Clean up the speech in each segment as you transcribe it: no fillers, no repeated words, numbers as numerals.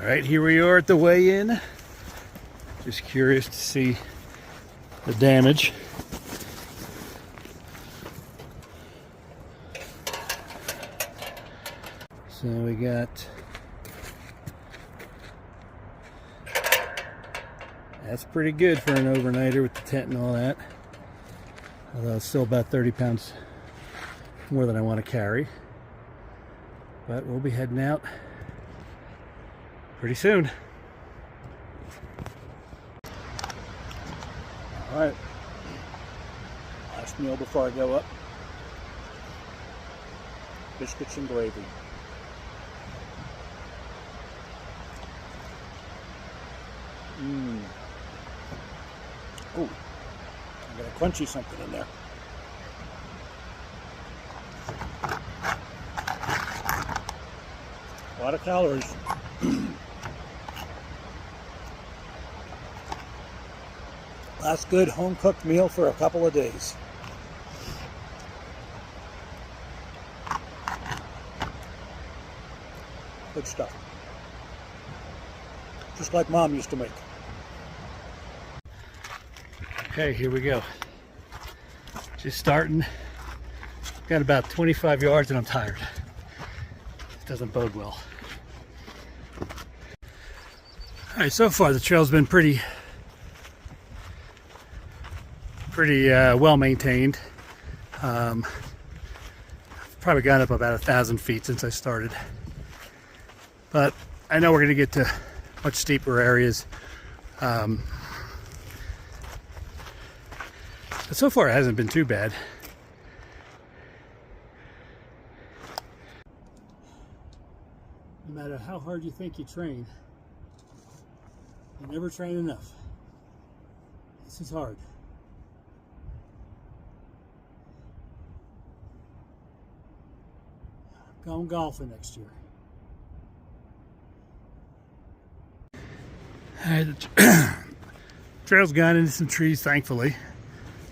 All right, here we are at the weigh-in. Just curious to see the damage. So we got, that's pretty good for an overnighter with the tent and all that. Although it's still about 30 pounds more than I want to carry. But we'll be heading out pretty soon. All right, last meal before I go up. Biscuits and gravy. Oh, I got a crunchy something in there. A lot of calories. Last good home-cooked meal for a couple of days. Good stuff. Just like Mom used to make. Okay, here we go. Just starting. Got about 25 yards and I'm tired. It doesn't bode well. All right, so far the trail's been pretty well maintained. I've probably gone up about 1,000 feet since I started. But I know we're going to get to much steeper areas. But so far it hasn't been too bad. No matter how hard you think you train, you never train enough. This is hard. Going golfing next year. The trail's gone into some trees, thankfully.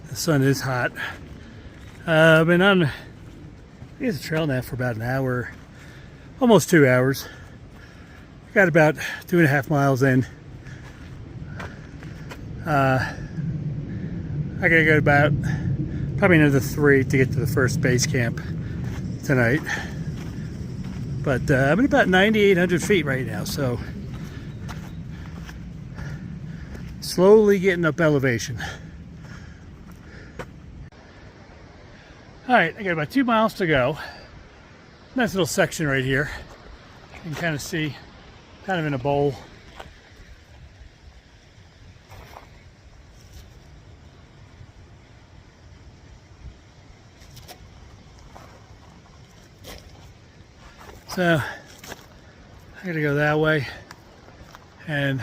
The sun is hot. I've been on the trail now for about an hour, almost 2 hours. Got about 2.5 miles in. I gotta go about probably another 3 to get to the first base camp tonight. But I'm at about 9,800 feet right now, so slowly getting up elevation. All right, I got about 2 miles to go. Nice little section right here. You can kind of see, kind of in a bowl. So I gotta go that way, and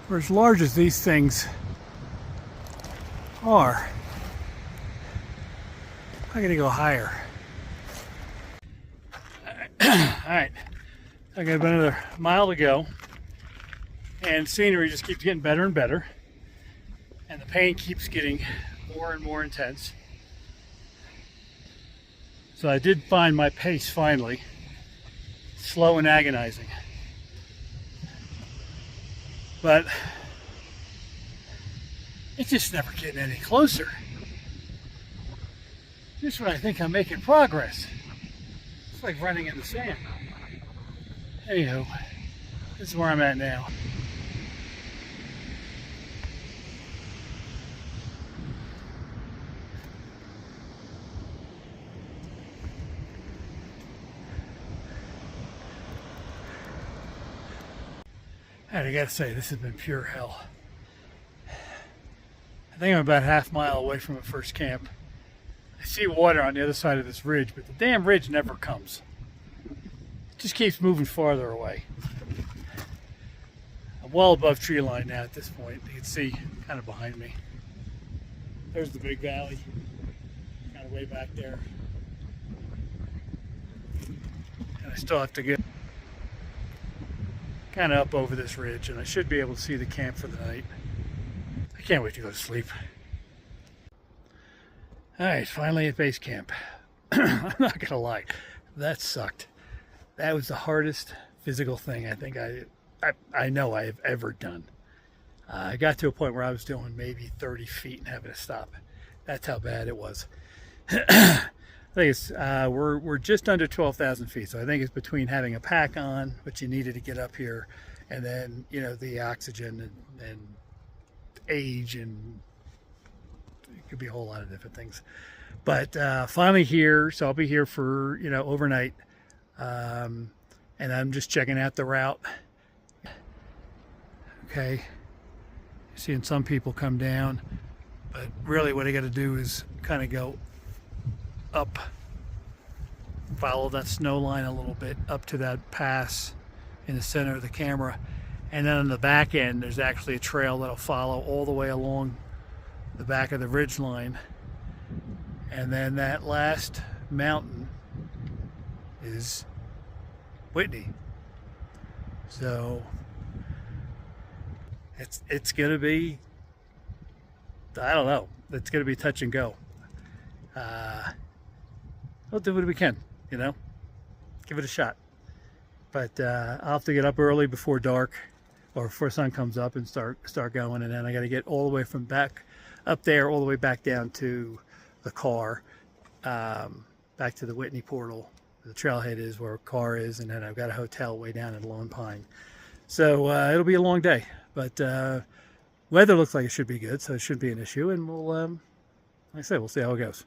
for as large as these things are, I gotta go higher. Alright, I got about another mile to go, and scenery just keeps getting better and better, and the pain keeps getting more and more intense. So I did find my pace finally, slow and agonizing. But it's just never getting any closer. Just when I think I'm making progress, it's like running in the sand. Anyhow, this is where I'm at now. And I gotta say, this has been pure hell. I think I'm about half mile away from the first camp. I see water on the other side of this ridge, but the damn ridge never comes. It just keeps moving farther away. I'm well above tree line now at this point. You can see kind of behind me. There's the big valley, kind of way back there. And I still have to get kind of up over this ridge, and I should be able to see the camp for the night. I can't wait to go to sleep. Alright, finally at base camp. I'm not gonna lie, that sucked. That was the hardest physical thing I think I know I have ever done. I got to a point where I was doing maybe 30 feet and having to stop. That's how bad it was. I think it's we're just under 12,000 feet, so I think it's between having a pack on, which you needed to get up here, and then the oxygen and age, and it could be a whole lot of different things. But finally here, so I'll be here for overnight, and I'm just checking out the route. Okay, seeing some people come down, but really what I got to do is kind of go up, follow that snow line a little bit up to that pass in the center of the camera, and then on the back end there's actually a trail that'll follow all the way along the back of the ridge line, and then that last mountain is Whitney. So it's gonna be, I don't know, it's gonna be touch and go. We'll do what we can, give it a shot. But I'll have to get up early before dark, or before sun comes up, and start going, and then I got to get all the way from back up there all the way back down to the car, back to the Whitney portal. The trailhead is where a car is, and then I've got a hotel way down in Lone Pine. So it'll be a long day, but weather looks like it should be good, so it shouldn't be an issue, and we'll, like I said, we'll see how it goes.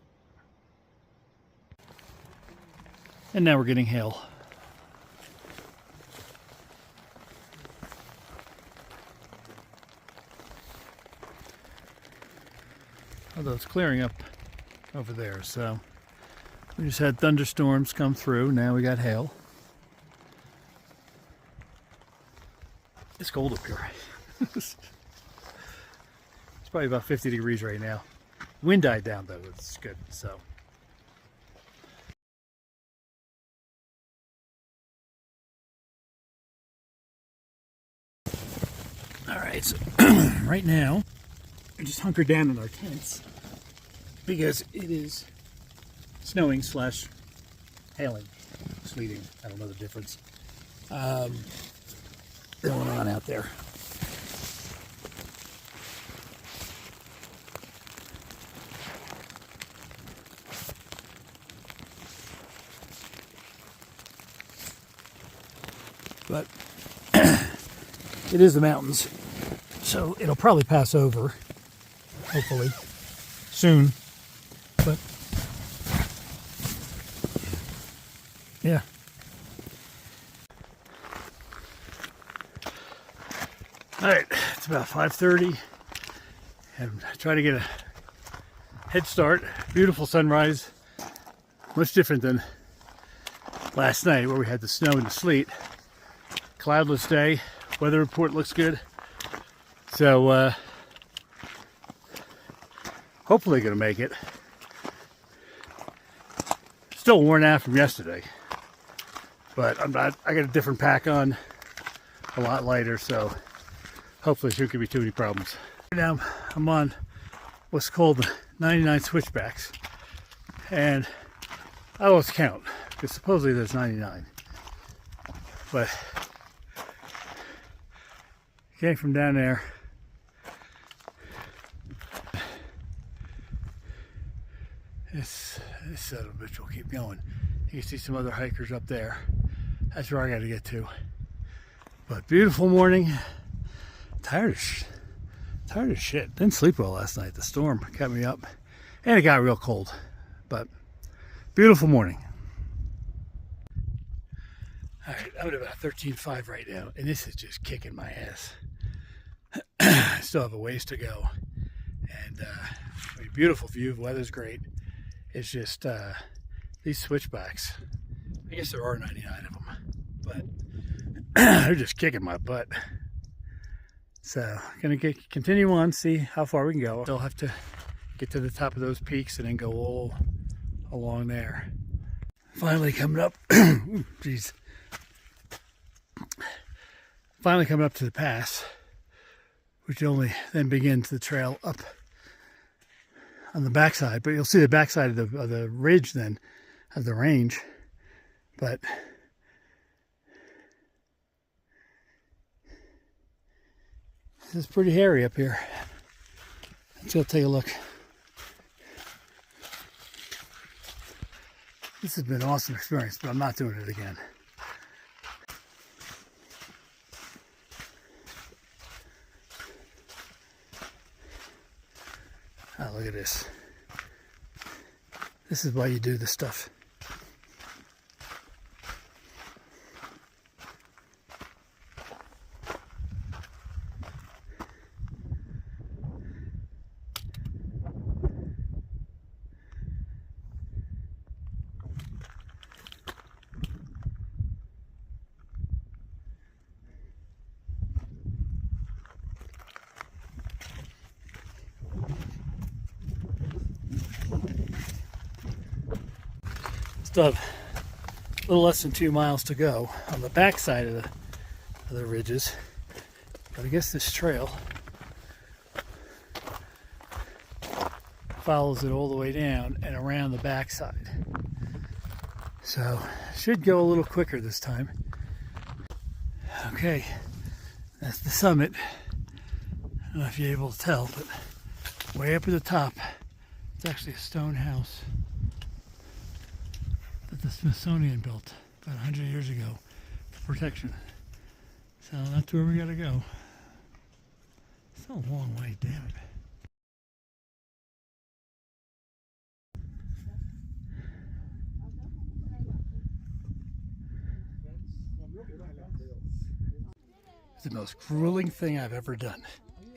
And now we're getting hail. Although it's clearing up over there, so we just had thunderstorms come through. Now we got hail. It's cold up here. It's probably about 50 degrees right now. Wind died down though, it's good. So. All right, so right now we're just hunkered down in our tents because it is snowing / hailing, sleeting. I don't know the difference going on out there. But it is the mountains, so it'll probably pass over, hopefully, soon. But yeah. All right, it's about 5:30, and I try to get a head start. Beautiful sunrise, much different than last night where we had the snow and the sleet. Cloudless day. Weather report looks good. So hopefully gonna make it. Still worn out from yesterday, but I'm not. I got a different pack on, a lot lighter, so hopefully there shouldn't be too many problems. Right now I'm on what's called the 99 switchbacks, and I lost count because supposedly there's 99, but came from down there. This son of a bitch will keep going. You can see some other hikers up there. That's where I got to get to. But beautiful morning. Tired as shit. Didn't sleep well last night. The storm kept me up, and it got real cold. But beautiful morning. All right, I'm at about 13.5 right now, and this is just kicking my ass. I still have a ways to go, and a beautiful view. The weather's great. It's just these switchbacks. I guess there are 99 of them, but they're just kicking my butt. So gonna continue on, see how far we can go. Still have to get to the top of those peaks and then go all along there. Finally coming up. Jeez. Finally coming up to the pass, which only then begins the trail up on the backside. But you'll see the backside of the ridge then, of the range. But This is pretty hairy up here. Let's go take a look. This has been an awesome experience, but I'm not doing it again. Oh, look at this. This is why you do this stuff. Still have a little less than 2 miles to go on the back side of the ridges, but I guess this trail follows it all the way down and around the back side, so should go a little quicker this time. Okay, that's the summit. I don't know if you're able to tell, but way up at the top, it's actually a stone house that the Smithsonian built about 100 years ago for protection. So that's where we gotta go. It's a long way, damn it. It's the most grueling thing I've ever done.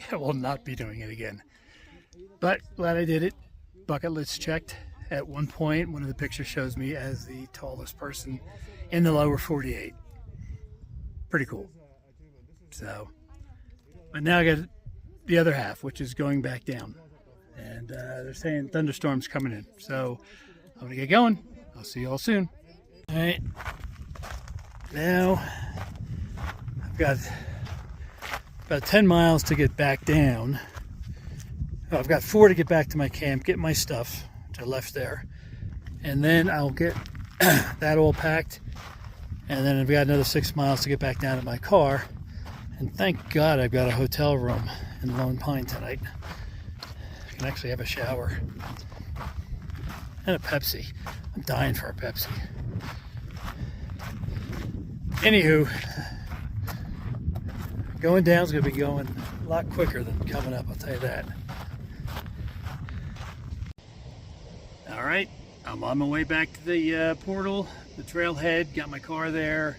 I will not be doing it again. But glad I did it. Bucket list checked. At one point, one of the pictures shows me as the tallest person in the lower 48. Pretty cool. So, but now I got the other half, which is going back down. And they're saying thunderstorms coming in. So I'm gonna get going. I'll see you all soon. All right. Now I've got about 10 miles to get back down. Oh, I've got 4 to get back to my camp, get my stuff, which I left there. And then I'll get that all packed. And then I've got another 6 miles to get back down to my car. And thank God I've got a hotel room in Lone Pine tonight. I can actually have a shower. And a Pepsi. I'm dying for a Pepsi. Anywho, going down is going to be going a lot quicker than coming up, I'll tell you that. All right, I'm on my way back to the portal, the trailhead, got my car there.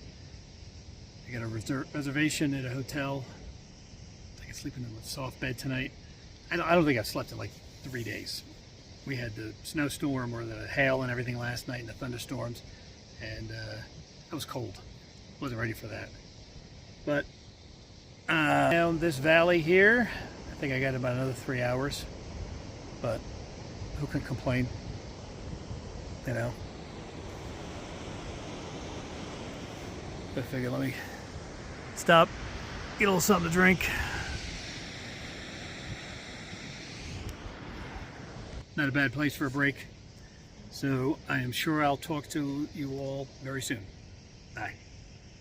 I got a reservation at a hotel. I think I'm sleeping in a soft bed tonight. I don't think I've slept in like 3 days. We had the snowstorm or the hail and everything last night and the thunderstorms, and I was cold. Wasn't ready for that. But down this valley here, I think I got about another 3 hours, but who can complain, you know? I figured let me stop, get a little something to drink. Not a bad place for a break. So I am sure I'll talk to you all very soon. Bye.